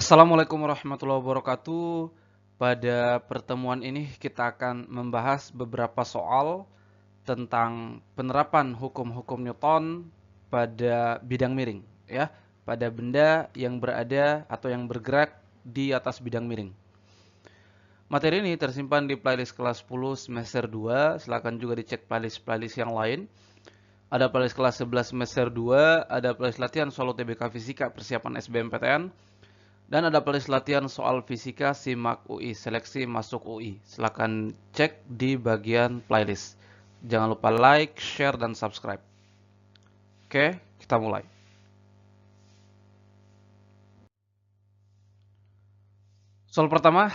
Assalamualaikum warahmatullahi wabarakatuh. Pada pertemuan ini kita akan membahas beberapa soal tentang penerapan hukum-hukum Newton pada bidang miring, ya, pada benda yang berada atau yang bergerak di atas bidang miring. Materi ini tersimpan di playlist kelas 10 semester 2. Silakan juga dicek playlist-playlist yang lain. Ada playlist kelas 11 semester 2, ada playlist latihan soal UTBK Fisika persiapan SBMPTN, dan ada playlist latihan soal fisika SIMAK UI, seleksi masuk UI. Silahkan cek di bagian playlist. Jangan lupa like, share, dan subscribe. Oke, kita mulai. Soal pertama,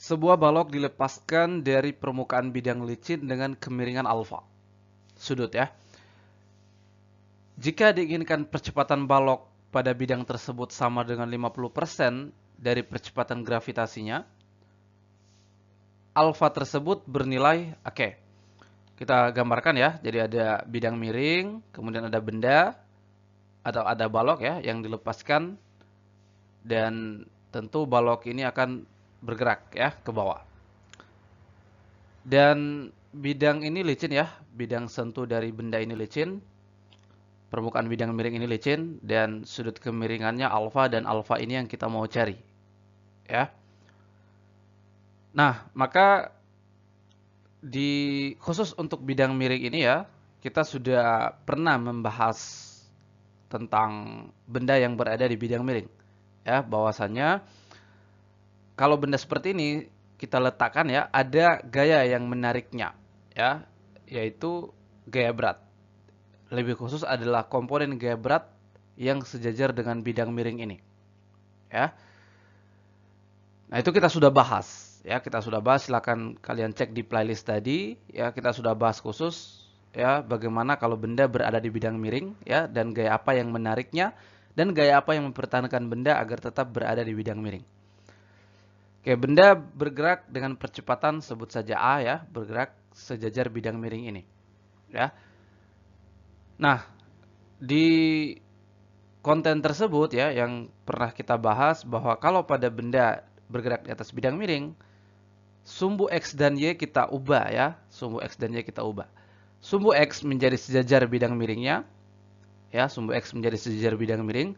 sebuah balok dilepaskan dari permukaan bidang licin dengan kemiringan alfa. Sudut ya. Jika diinginkan percepatan balok pada bidang tersebut sama dengan 50% dari percepatan gravitasinya, alfa tersebut bernilai, oke, kita gambarkan ya. Jadi ada bidang miring, kemudian ada benda atau ada balok ya yang dilepaskan, dan tentu balok ini akan bergerak ya ke bawah. Dan bidang ini licin ya, bidang sentuh dari benda ini licin, permukaan bidang miring ini licin, dan sudut kemiringannya alfa, dan alfa ini yang kita mau cari ya. Nah, maka khusus untuk bidang miring ini ya, kita sudah pernah membahas tentang benda yang berada di bidang miring. Ya, bahwasannya kalau benda seperti ini kita letakkan ya, ada gaya yang menariknya ya, yaitu gaya berat. Lebih khusus adalah komponen gaya berat yang sejajar dengan bidang miring ini. Ya. Nah, itu kita sudah bahas. Ya, kita sudah bahas, silakan kalian cek di playlist tadi. Ya, kita sudah bahas khusus ya bagaimana kalau benda berada di bidang miring ya, dan gaya apa yang menariknya, dan gaya apa yang mempertahankan benda agar tetap berada di bidang miring. Oke, benda bergerak dengan percepatan sebut saja A ya, bergerak sejajar bidang miring ini. Ya. Nah, di konten tersebut ya yang pernah kita bahas bahwa kalau pada benda bergerak di atas bidang miring, sumbu X dan Y kita ubah ya, sumbu X dan Y kita ubah. Sumbu X menjadi sejajar bidang miringnya, ya, sumbu X menjadi sejajar bidang miring,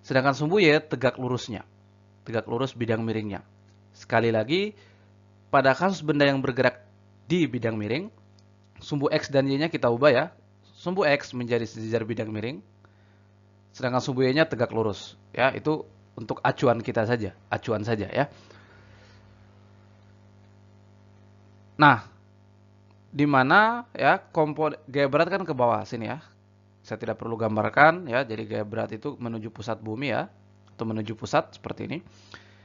sedangkan sumbu Y tegak lurusnya, tegak lurus bidang miringnya. Sekali lagi, pada kasus benda yang bergerak di bidang miring, sumbu X dan Y-nya kita ubah ya, sumbu X menjadi sejajar bidang miring, sedangkan sumbu Y-nya tegak lurus. Ya, itu untuk acuan kita saja, acuan saja ya. Nah, di mana ya komponen gaya berat kan ke bawah sini ya. Saya tidak perlu gambarkan ya. Jadi gaya berat itu menuju pusat bumi ya, atau menuju pusat seperti ini.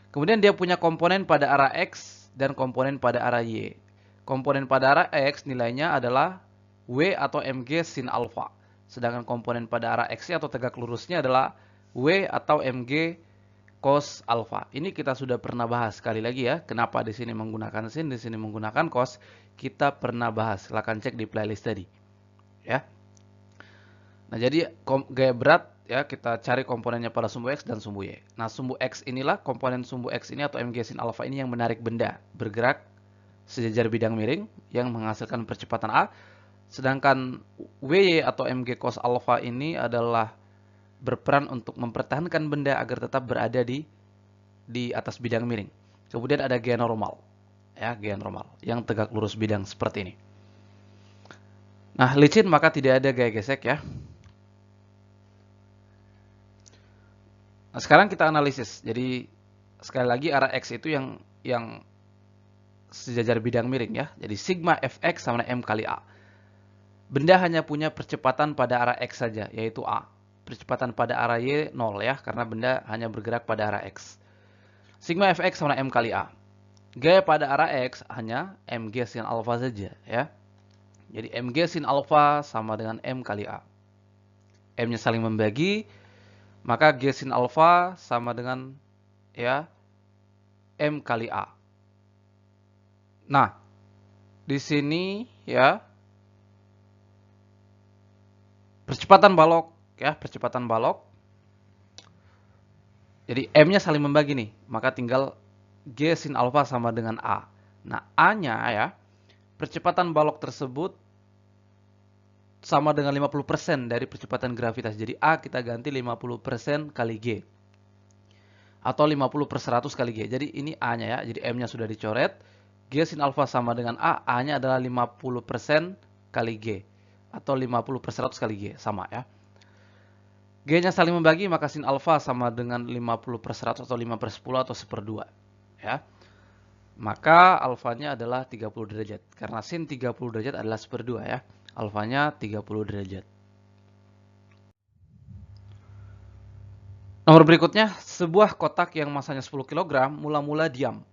Kemudian dia punya komponen pada arah X dan komponen pada arah Y. Komponen pada arah X nilainya adalah W atau mg sin alfa. Sedangkan komponen pada arah X atau tegak lurusnya adalah W atau mg cos alfa. Ini kita sudah pernah bahas sekali lagi ya. Kenapa di sini menggunakan sin, di sini menggunakan cos? Kita pernah bahas. Silahkan cek di playlist tadi. Ya. Nah, jadi gaya berat ya kita cari komponennya pada sumbu X dan sumbu Y. Nah, sumbu X inilah, komponen sumbu X ini atau mg sin alfa ini yang menarik benda bergerak sejajar bidang miring yang menghasilkan percepatan A. Sedangkan WY atau mg cos alfa ini adalah berperan untuk mempertahankan benda agar tetap berada di atas bidang miring. Kemudian ada gaya normal. Ya, gaya normal yang tegak lurus bidang seperti ini. Nah, licin maka tidak ada gaya gesek ya. Nah, sekarang kita analisis. Jadi sekali lagi arah X itu yang sejajar bidang miring ya. Jadi sigma Fx sama M kali A. Benda hanya punya percepatan pada arah X saja, yaitu A. Percepatan pada arah Y 0 ya, karena benda hanya bergerak pada arah X. Sigma Fx sama M kali A. Gaya pada arah X hanya mg sin alfa saja ya. Jadi mg sin alfa sama dengan M kali A. M-nya saling membagi, maka G sin alfa sama dengan ya M kali A. Nah, di sini ya percepatan balok ya, percepatan balok Jadi M-nya saling membagi nih, maka tinggal G sin alfa sama dengan A. Nah, A-nya ya, percepatan balok tersebut sama dengan 50% dari percepatan gravitas. Jadi A kita ganti 50% kali G. Atau 50/100 kali G. Jadi ini A-nya ya, jadi M-nya sudah dicoret. G sin alfa sama dengan A, A-nya adalah 50% kali G. Atau 50/100 kali G, sama ya. G-nya saling membagi, maka sin alfa sama dengan 50/100 atau 5/10 atau 1/2. Ya. Maka alfanya adalah 30 derajat. Karena sin 30 derajat adalah 1/2 ya. Alfanya 30 derajat. Nomor berikutnya, sebuah kotak yang masanya 10 kg mula-mula diam.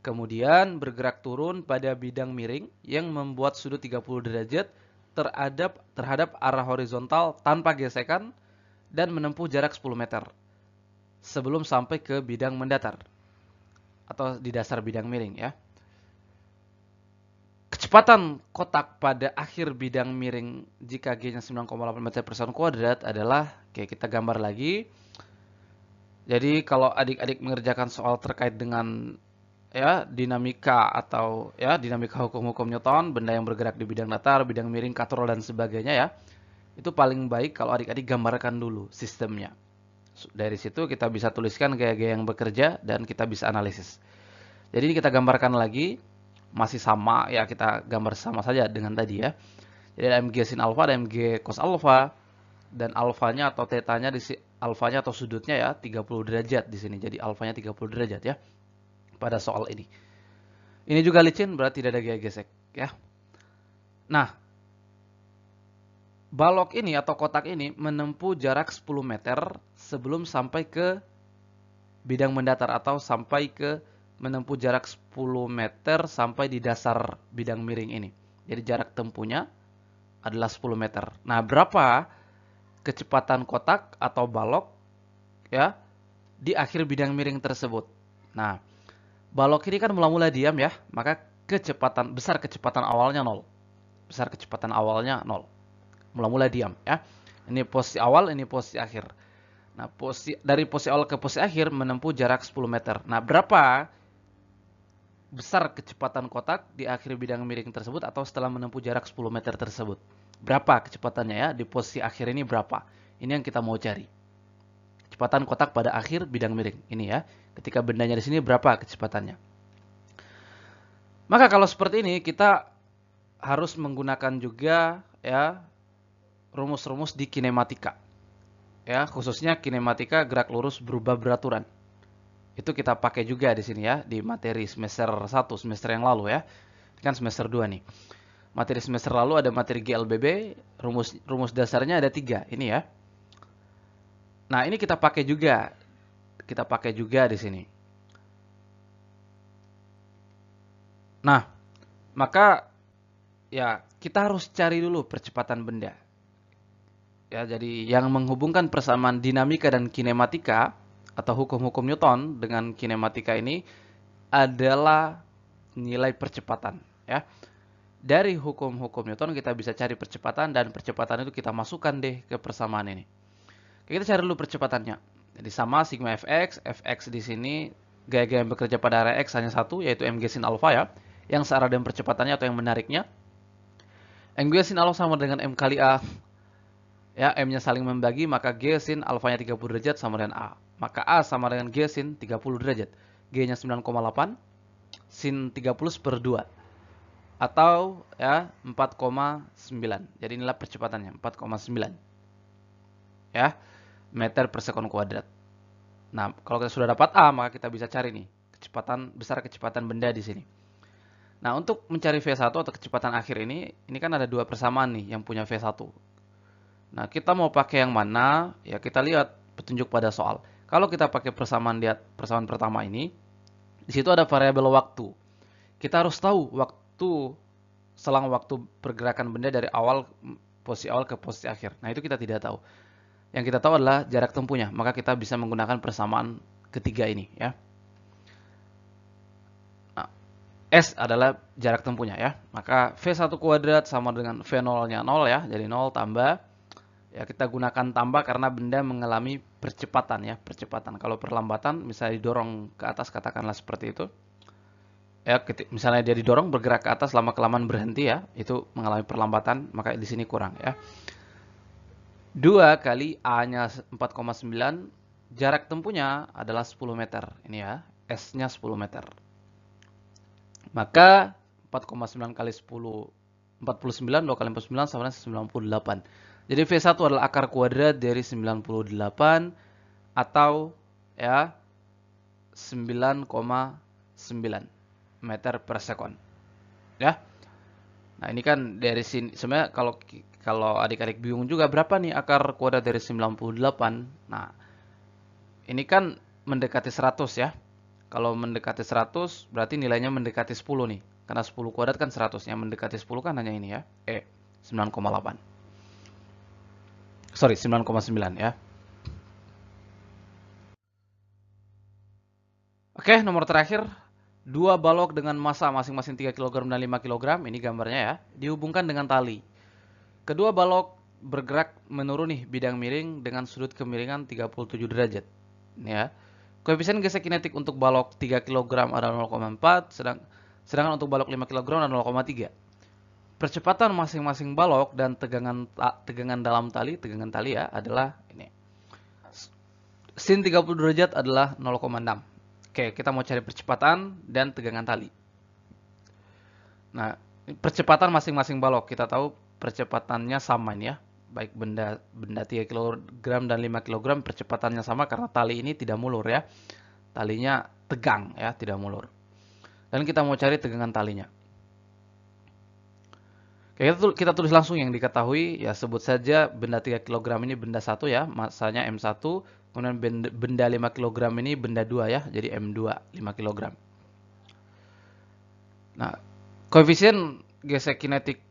Kemudian bergerak turun pada bidang miring yang membuat sudut 30 derajat terhadap arah horizontal tanpa gesekan dan menempuh jarak 10 meter sebelum sampai ke bidang mendatar atau di dasar bidang miring ya. Kecepatan kotak pada akhir bidang miring jika G-nya 9,8 meter per sekon kuadrat adalah, oke kita gambar lagi. Jadi kalau adik-adik mengerjakan soal terkait dengan ya dinamika atau ya dinamika hukum-hukum Newton, benda yang bergerak di bidang datar, bidang miring, katrol dan sebagainya ya, itu paling baik kalau adik-adik gambarkan dulu sistemnya. Dari situ kita bisa tuliskan gaya-gaya yang bekerja dan kita bisa analisis. Jadi ini kita gambarkan lagi, masih sama ya, kita gambar sama saja dengan tadi ya. Jadi ada mg sin alfa, ada mg cos alfa, dan alfanya atau tetanya di alfanya atau sudutnya ya 30 derajat di sini. Jadi alfanya 30 derajat ya pada soal ini. Ini juga licin, berarti tidak ada gaya gesek ya. Nah, balok ini atau kotak ini menempuh jarak 10 meter sebelum sampai ke bidang mendatar atau sampai ke menempuh jarak 10 meter sampai di dasar bidang miring ini. Jadi jarak tempuhnya adalah 10 meter. Nah, berapa kecepatan kotak atau balok ya di akhir bidang miring tersebut? Nah, balok ini kan mula-mula diam ya, maka besar kecepatan awalnya 0. Besar kecepatan awalnya 0. Mula-mula diam ya. Ini posisi awal, ini posisi akhir. Nah, dari posisi awal ke posisi akhir menempuh jarak 10 meter. Nah, berapa besar kecepatan kotak di akhir bidang miring tersebut atau setelah menempuh jarak 10 meter tersebut? Berapa kecepatannya ya di posisi akhir ini berapa? Ini yang kita mau cari. Kecepatan kotak pada akhir bidang miring. Ini ya. Ketika bendanya di sini berapa kecepatannya? Maka kalau seperti ini kita harus menggunakan juga ya rumus-rumus di kinematika. Ya, khususnya kinematika gerak lurus berubah beraturan. Itu kita pakai juga di sini ya, di materi semester 1, semester yang lalu ya. Ini kan semester 2 nih. Materi semester lalu ada materi GLBB, rumus dasarnya ada 3, ini ya. Nah, ini kita pakai juga. Kita pakai juga di sini. Nah, maka ya kita harus cari dulu percepatan benda. Ya, jadi yang menghubungkan persamaan dinamika dan kinematika atau hukum-hukum Newton dengan kinematika ini adalah nilai percepatan ya. Dari hukum-hukum Newton kita bisa cari percepatan dan percepatan itu kita masukkan deh ke persamaan ini. Kita cari dulu percepatannya. Jadi sama sigma fx, fx di sini gaya-gaya yang bekerja pada area x hanya satu yaitu mg sin alfa ya, yang searah dengan percepatannya atau yang menariknya. Mg sin alfa sama dengan m kali a. Ya, M-nya saling membagi, maka G sin alfanya 30 derajat sama dengan A. Maka A sama dengan G sin 30 derajat. G-nya 9,8, sin 30 per 2. Atau ya 4,9. Jadi inilah percepatannya, 4,9. Ya, meter per sekon kuadrat. Nah, kalau kita sudah dapat A, maka kita bisa cari nih, besar kecepatan benda di sini. Nah, untuk mencari V1 atau kecepatan akhir ini kan ada dua persamaan nih yang punya V1. Nah, kita mau pakai yang mana? Ya, kita lihat petunjuk pada soal. Kalau kita pakai persamaan pertama ini, di situ ada variabel waktu. Kita harus tahu selang waktu pergerakan benda dari posisi awal ke posisi akhir. Nah, itu kita tidak tahu. Yang kita tahu adalah jarak tempuhnya. Maka kita bisa menggunakan persamaan ketiga ini, ya. Nah, S adalah jarak tempuhnya, ya. Maka V1 kuadrat sama dengan V0-nya 0 ya. Jadi 0 tambah Ya, kita gunakan tambah karena benda mengalami percepatan ya, percepatan. Kalau perlambatan misalnya didorong ke atas katakanlah seperti itu. Ya, misalnya dia didorong bergerak ke atas lama kelamaan berhenti ya, itu mengalami perlambatan, maka di sini kurang ya. 2 kali A-nya 4,9, jarak tempuhnya adalah 10 meter. Ini ya, S-nya 10 meter. Maka 4,9 kali 10, 49, 2 kali 49 sama dengan 98. Jadi V1 adalah akar kuadrat dari 98 atau ya 9,9 meter per sekon. Ya. Nah, ini kan dari sini sebenarnya kalau adik-adik bingung juga berapa nih akar kuadrat dari 98. Nah, ini kan mendekati 100 ya. Kalau mendekati 100 berarti nilainya mendekati 10 nih. Karena 10 kuadrat kan 100. Yang mendekati 10 kan hanya ini ya. 9,8. Sorry, 9,9 ya. Oke, nomor terakhir. 2 balok dengan massa masing-masing 3 kg dan 5 kg. Ini gambarnya ya. Dihubungkan dengan tali. Kedua balok bergerak menurun nih bidang miring dengan sudut kemiringan 37 derajat. Ini ya. Koefisien gesek kinetik untuk balok 3 kg adalah 0,4, sedangkan untuk balok 5 kg adalah 0,3. Percepatan masing-masing balok dan tegangan dalam tali ya adalah ini. Sin 30 derajat adalah 0,6. Oke, kita mau cari percepatan dan tegangan tali. Nah, percepatan masing-masing balok kita tahu percepatannya sama ini ya. Baik benda 3 kg dan 5 kg percepatannya sama karena tali ini tidak mulur ya. Talinya tegang ya, tidak mulur. Dan kita mau cari tegangan talinya. Oke, kita tulis langsung yang diketahui ya, sebut saja benda 3 kg ini benda 1 ya, massanya M1, kemudian benda 5 kg ini benda 2 ya, jadi M2 5 kg. Nah, koefisien gesek kinetik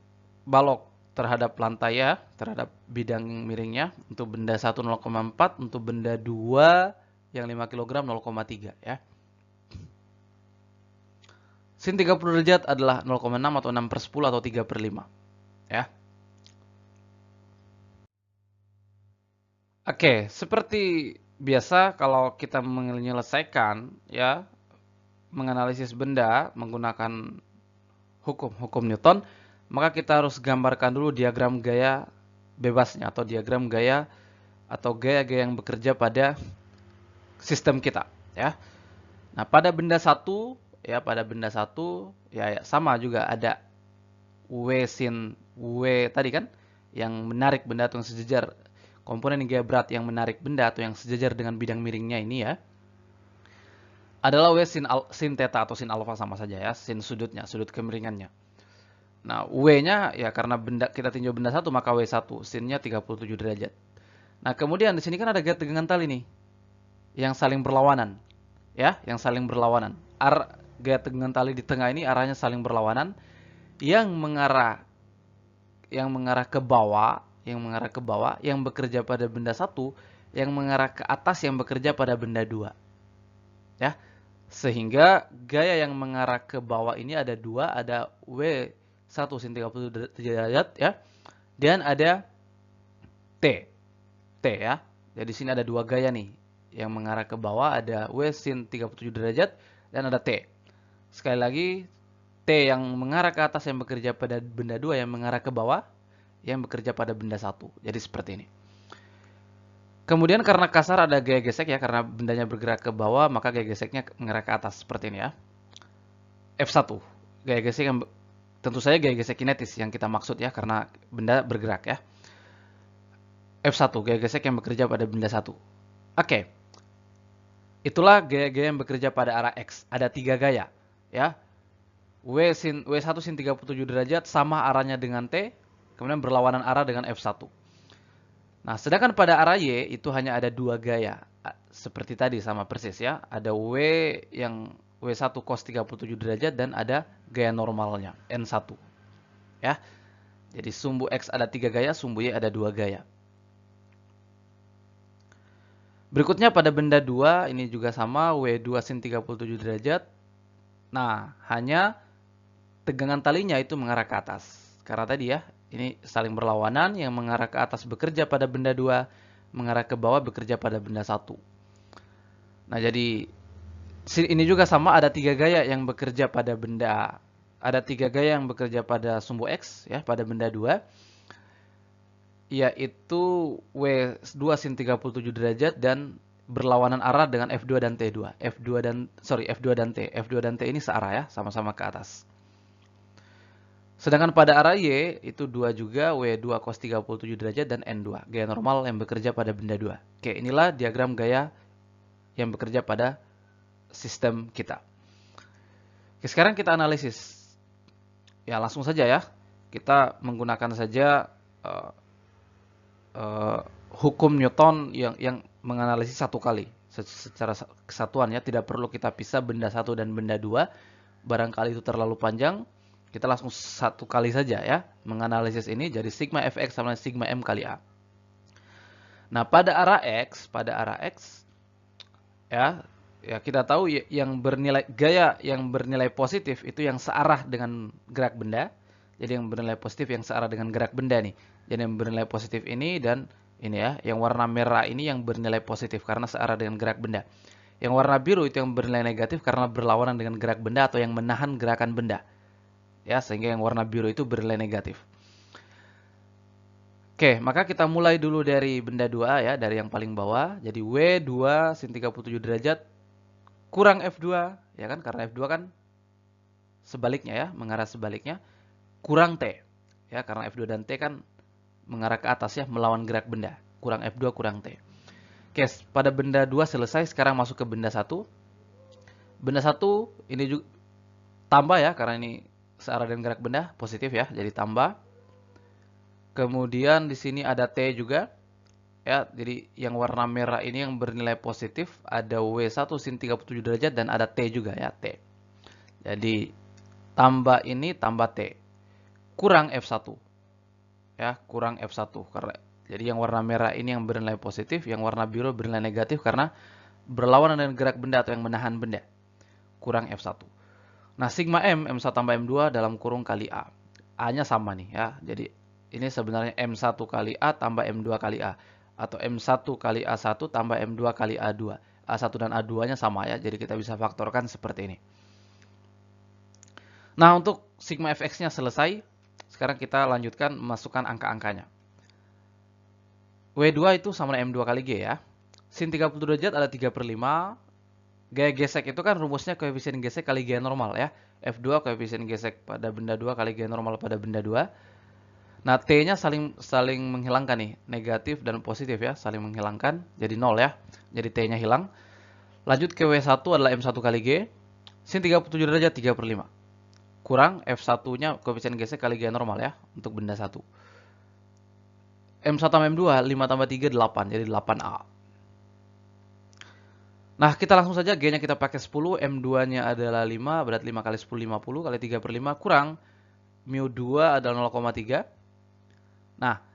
balok terhadap lantai ya, terhadap bidang miringnya untuk benda 1 0,4, untuk benda 2 yang 5 kg 0,3 ya. Sin 30 derajat adalah 0,6 atau 6 per 10 atau 3 per 5 ya. Oke, seperti biasa kalau kita menyelesaikan ya, menganalisis benda menggunakan hukum Newton, maka kita harus gambarkan dulu diagram gaya bebasnya atau diagram gaya atau gaya-gaya yang bekerja pada sistem kita ya. Nah, pada benda satu ya, ya sama juga ada W sin W tadi kan yang menarik benda atau yang sejajar, komponen gaya berat yang menarik benda atau yang sejajar dengan bidang miringnya ini ya adalah W sin theta atau sin alfa sama saja ya, sin sudutnya, sudut kemiringannya. Nah, W-nya ya karena kita tinjau benda 1 maka W1, sinnya 37 derajat. Nah, kemudian di sini kan ada gaya tegangan tali nih yang saling berlawanan. Ya, yang saling berlawanan. Gaya tegangan tali di tengah ini arahnya saling berlawanan, yang mengarah ke bawah, yang bekerja pada benda 1, yang mengarah ke atas yang bekerja pada benda 2. Ya. Sehingga gaya yang mengarah ke bawah ini ada 2, ada W 1 sin 30 derajat ya. Dan ada T ya. Jadi sini ada 2 gaya nih. Yang mengarah ke bawah ada W sin 37 derajat dan ada T. Sekali lagi T yang mengarah ke atas yang bekerja pada benda 2, yang mengarah ke bawah yang bekerja pada benda 1. Jadi seperti ini. Kemudian karena kasar ada gaya gesek ya, karena bendanya bergerak ke bawah maka gaya geseknya mengarah ke atas seperti ini ya. F1. Gaya gesek yang tentu saja gaya gesek kinetis yang kita maksud ya, karena benda bergerak ya. F1, gaya gesek yang bekerja pada benda 1. Oke. Itulah gaya-gaya yang bekerja pada arah X. Ada 3 gaya ya. W1 sin 37 derajat sama arahnya dengan T, kemudian berlawanan arah dengan F1. Nah, sedangkan pada arah Y itu hanya ada 2 gaya. Seperti tadi sama persis ya. Ada yang W1 cos 37 derajat dan ada gaya normalnya, N1. Ya. Jadi sumbu X ada 3 gaya, sumbu Y ada 2 gaya. Berikutnya pada benda 2 ini juga sama, W2 sin 37 derajat. Nah, hanya tegangan talinya itu mengarah ke atas. Karena tadi ya, Ini saling berlawanan, yang mengarah ke atas bekerja pada benda 2, mengarah ke bawah bekerja pada benda 1. Nah, jadi ini juga sama, ada 3 gaya yang bekerja pada benda, ada 3 gaya yang bekerja pada sumbu X ya, pada benda 2, yaitu W2 sin 37 derajat dan berlawanan arah dengan F2 dan T2. F2 dan T. F2 dan T ini searah ya, sama-sama ke atas. Sedangkan pada arah Y itu 2 juga, W2 cos 37 derajat dan N2, gaya normal yang bekerja pada benda 2. Oke, inilah diagram gaya yang bekerja pada sistem kita. Oke, sekarang kita analisis. Ya, langsung saja ya. Kita menggunakan saja hukum Newton yang menganalisis satu kali secara kesatuan ya, tidak perlu kita pisah benda 1 dan benda 2. Barangkali itu terlalu panjang. Kita langsung satu kali saja ya menganalisis ini, jadi sigma fx sama sigma m kali a. Nah, pada arah x ya kita tahu yang bernilai gaya yang bernilai positif itu yang searah dengan gerak benda. Jadi yang bernilai positif yang searah dengan gerak benda nih. Jadi yang bernilai positif ini dan ini ya, yang warna merah ini yang bernilai positif karena searah dengan gerak benda. Yang warna biru itu yang bernilai negatif karena berlawanan dengan gerak benda atau yang menahan gerakan benda. Ya, sehingga yang warna biru itu bernilai negatif. Oke, maka kita mulai dulu dari benda 2 ya, dari yang paling bawah. Jadi W2 sin 37 derajat kurang F2, ya kan? Karena F2 kan sebaliknya ya, mengarah sebaliknya, kurang T. Ya, karena F2 dan T kan mengarah ke atas ya, melawan gerak benda. Kurang F2 kurang T. Oke, pada benda 2 selesai, sekarang masuk ke benda 1. Benda 1 ini juga tambah ya, karena ini searah dengan gerak benda, positif ya, jadi tambah. Kemudian di sini ada T juga. Ya, jadi yang warna merah ini yang bernilai positif, ada W1 sin 37 derajat dan ada T juga ya, T. Jadi tambah ini tambah T. Kurang F1. Ya, kurang F1 karena jadi yang warna merah ini yang bernilai positif, yang warna biru bernilai negatif karena berlawanan dengan gerak benda atau yang menahan benda. Kurang F1. Nah, sigma M, M1 tambah M2 dalam kurung kali A. A-nya sama nih ya. Jadi ini sebenarnya M1 kali A tambah M2 kali A. Atau M1 kali A1 tambah M2 kali A2. A1 dan A2-nya sama ya. Jadi kita bisa faktorkan seperti ini. Nah, untuk sigma fx-nya selesai. Sekarang kita lanjutkan masukkan angka-angkanya. W2 itu sama dengan M2 kali G ya. Sin 30 derajat ada 3/5. Gaya gesek itu kan rumusnya koefisien gesek kali gaya normal ya. F2 koefisien gesek pada benda 2 kali gaya normal pada benda 2. Nah, T-nya saling menghilangkan nih. Negatif dan positif ya. Saling menghilangkan. Jadi 0 ya. Jadi T-nya hilang. Lanjut ke W1 adalah M1 kali G. Sin 37 derajat 3/5. Kurang F1-nya koefisien gesek kali gaya normal ya. Untuk benda 1. M1 tambah M2, 5 tambah 3, 8. Jadi 8A. Nah, kita langsung saja G-nya kita pakai 10, M2-nya adalah 5, berarti 5 kali 10, 50, kali 3/5 kurang, mu2 adalah 0,3. Nah,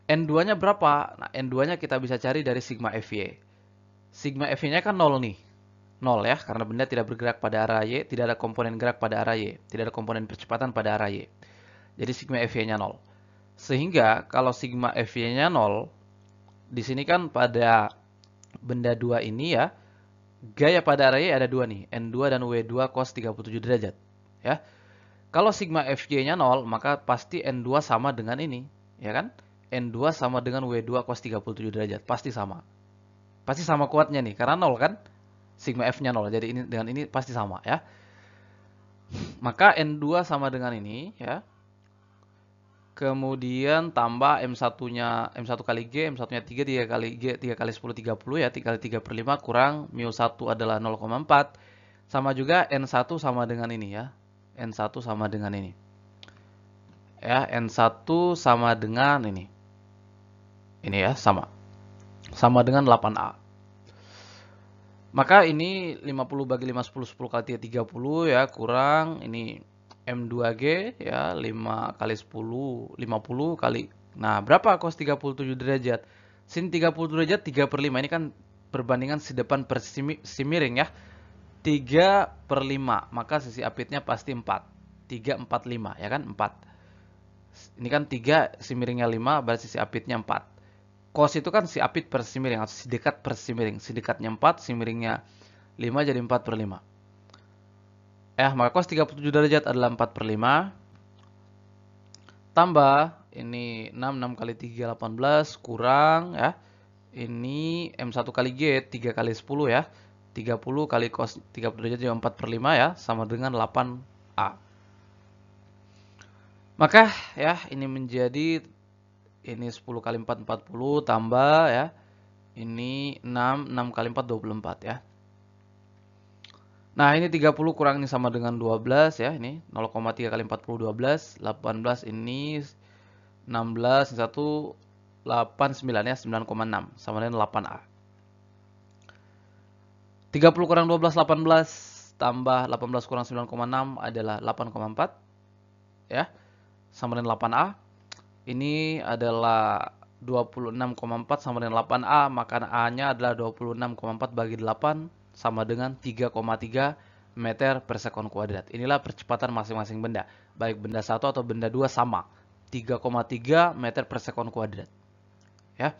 N2-nya berapa? Nah, N2-nya kita bisa cari dari sigma Fy. Sigma Fy-nya kan 0 nih. 0 ya, karena benda tidak bergerak pada arah Y, tidak ada komponen gerak pada arah Y, tidak ada komponen percepatan pada arah Y. Jadi sigma Fy-nya 0. Sehingga kalau sigma Fy-nya 0, di sini kan pada benda 2 ini ya, gaya pada arah Y ada 2 nih, N2 dan W2 cos 37 derajat. Ya. Kalau sigma Fy-nya 0, maka pasti N2 sama dengan ini, ya kan? N2 sama dengan W2 cos 37 derajat, pasti sama. Pasti sama kuatnya nih, karena 0 kan? Sigma F-nya 0, jadi ini dengan ini pasti sama ya. Maka N2 sama dengan ini ya. Kemudian tambah M1-nya M1 kali G, M1-nya 3, 3 kali G, 3 kali 10, 30 ya, 3 kali 3/5 kurang mu1 adalah 0,4. Sama juga N1 sama dengan ini ya. N1 sama dengan ini. Ya, N1 sama dengan ini. Ini ya, sama. Sama dengan 8A. Maka ini 50 bagi 5, 10, 10 kali 3, 30 ya, kurang ini M2G ya 5 kali 10 50 kali. Nah, berapa cos 37 derajat? Sin 30 derajat 3/5. Ini kan perbandingan si depan per si miring ya. 3/5. Maka sisi apitnya pasti 4. 3, 4, 5 ya kan? 4. Ini kan 3, si miringnya 5, berarti si apitnya 4. Cos itu kan si apit per si miring, atau si dekat per si miring. Si dekatnya 4, si miringnya 5, jadi 4 per 5. Maka cos 37 derajat adalah 4 per 5. Tambah, ini 6 kali 3, 18, kurang ya. Ini M1 kali G, 3 kali 10 ya. 30 kali cos 30 derajat juga 4 per 5 ya, sama dengan 8A. Maka ya, ini menjadi, ini 10 kali 4, 40, tambah ya. Ini 6 kali 4, 24 ya. Nah, ini 30 kurang ini sama dengan 12 ya. Ini 0,3 kali 40, 12. 18 ini 16, ini 1, 89 ya, 9,6. Sama dengan 8A. 30 kurang 12, 18. Tambah 18 kurang 9,6 adalah 8,4. Ya, sama dengan 8A. Ini adalah 26,4 sama dengan 8A. Maka A-nya adalah 26,4 bagi 8 sama dengan 3,3 meter per sekon kuadrat. Inilah percepatan masing-masing benda. Baik benda 1 atau benda 2 sama. 3,3 meter per sekon kuadrat. Ya.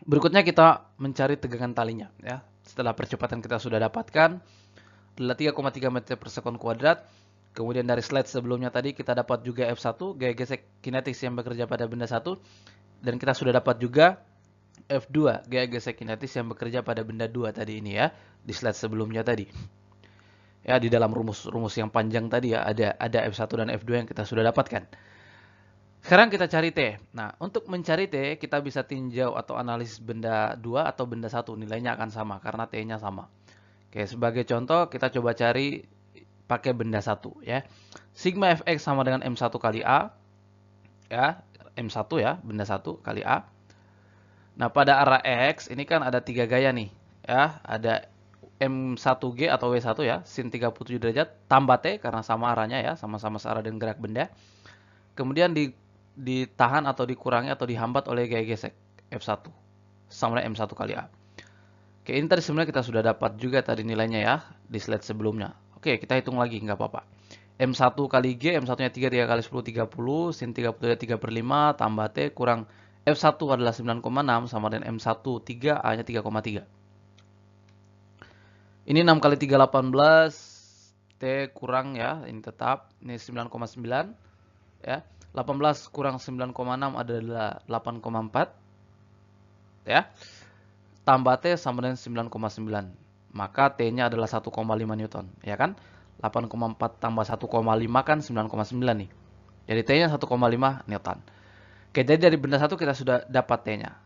Berikutnya kita mencari tegangan talinya. Ya. Setelah percepatan kita sudah dapatkan adalah 3,3 meter per sekon kuadrat. Kemudian dari slide sebelumnya tadi kita dapat juga F1, gaya gesek kinetis yang bekerja pada benda 1. Dan kita sudah dapat juga F2, gaya gesek kinetis yang bekerja pada benda 2 tadi ini ya, di slide sebelumnya tadi. Ya, di dalam rumus yang panjang tadi ya, ada F1 dan F2 yang kita sudah dapatkan. Sekarang kita cari T. Nah, untuk mencari T, kita bisa tinjau atau analisis benda 2 atau benda 1. Nilainya akan sama, karena T-nya sama. Oke, sebagai contoh, kita coba cari pakai benda 1 ya. Sigma Fx sama dengan M1 kali A. Ya, M1 ya, benda 1 kali A. Nah, pada arah X ini kan ada 3 gaya nih. Ya, ada M1G atau W1 ya, sin 37 derajat tambah T karena sama arahnya ya, sama-sama searah dengan gerak benda. Kemudian ditahan atau dikurangi atau dihambat oleh gaya gesek F1 sama dengan M1 kali A. Oke, ini tadi sebenarnya kita sudah dapat juga tadi nilainya ya di slide sebelumnya. Oke, kita hitung lagi nggak apa-apa. M1 kali G, M1-nya 3 kali 10, 30, sin 30 3 per 5 tambah T kurang F1 adalah 9,6 sama dengan M1 3, A-nya 3,3. Ini 6 kali 3, 18. T kurang ya, ini tetap. Ini 9,9. Ya. 18 kurang 9,6 adalah 8,4. Ya. Tambah T sama dengan 9,9. Maka T-nya adalah 1,5 Newton. Ya kan? 8,4 tambah 1,5 kan 9,9 nih. Jadi T-nya 1,5 Newton. Oke, jadi dari benda 1 kita sudah dapat T-nya.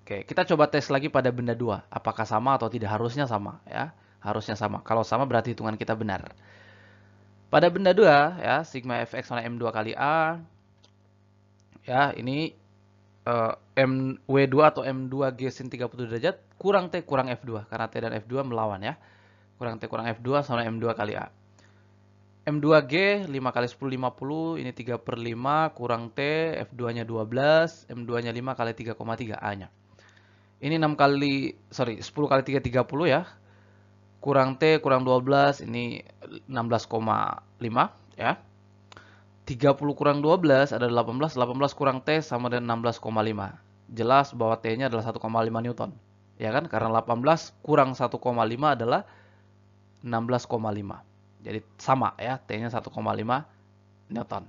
Oke, kita coba tes lagi pada benda 2. Apakah sama atau tidak? Harusnya sama ya. Harusnya sama. Kalau sama berarti hitungan kita benar. Pada benda 2 ya, sigma Fx sama M2 kali A. Ya, ini MW2 atau M2G sin 30 derajat kurang T kurang F2 karena T dan F2 melawan ya. Kurang T kurang F2 sama M2 kali A. M2G 5 kali 10 50, ini 3 per 5 kurang T, F2-nya 12, M2-nya 5 kali 3,3 A-nya. Ini 10 kali 3 30 ya. Kurang T kurang 12, ini 16,5 ya. 30 kurang 12 adalah 18, 18 kurang T sama dengan 16,5. Jelas bahwa T-nya adalah 1,5 Newton. Ya kan? Karena 18 kurang 1,5 adalah 16,5. Jadi sama ya, T-nya 1,5 Newton.